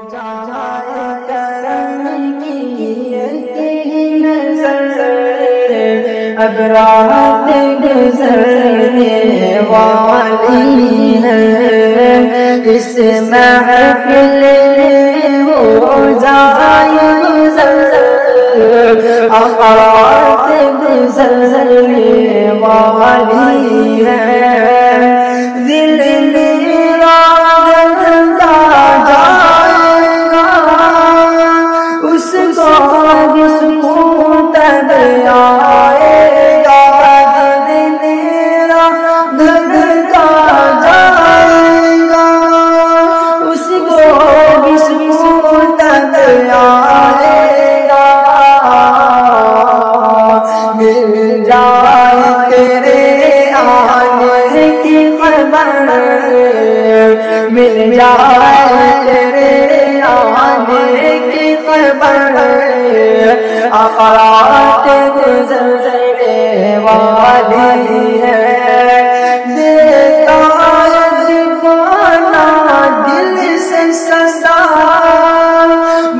جائے کرم کی نظر اب رات گزرنے والی ہے اس محفل میں ہو جائے گزر اب رات گزرنے والی ہے دل میرا گھنٹا جائے گا اس کو بھی سکون تب آئے گا دل میرا گھنٹا جائے گا اس کو بھی سکون تب آئے گا مل جائے تیرے آنے کی خبر مل جائے تیرے آنے کی خبر آقات گزرنے والی ہے دیتا دیوانا دل سے سزا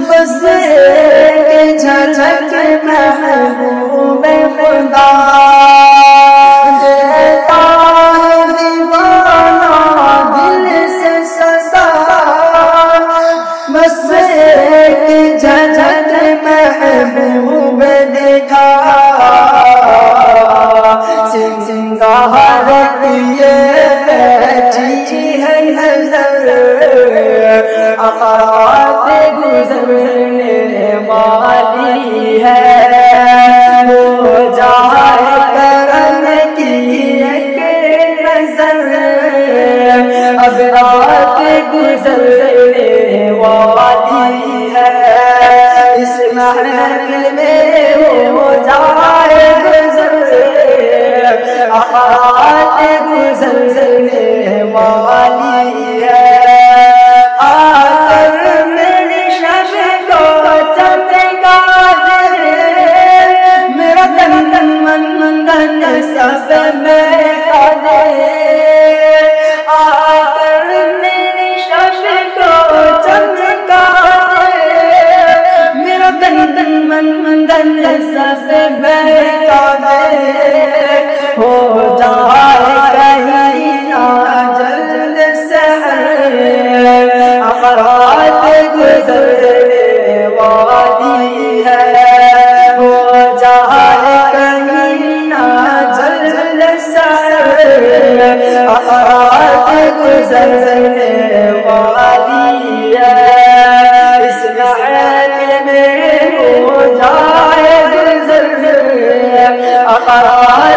بس ایک جھلک محبوب خدا دیتا دیوانا دل سے سزا بس ایک جھلک محبوب دیکھا سنگار یہ بیٹھی ہے نظر آقات گزرنے والی ہے ہو جائے کرم کی ایک نظر اب رات گزرنے والی ہے اس محفل میں ہو جائے گزر آقات گزرنے والی ہے آ کر میری شب کو چمکا دے میرا تن تن من دن سب مہکا دے آ کر میری شب کو چمکا دے میرا تن تن من دن سب مہکا دے ہو جائے کہیں نہ جلد سحر آقات گزرنے والی ہے ہو جائے کہیں نہ جلد سحر آقات گزرنے والی ہے اس محفل میں ہو جائے گزر آقات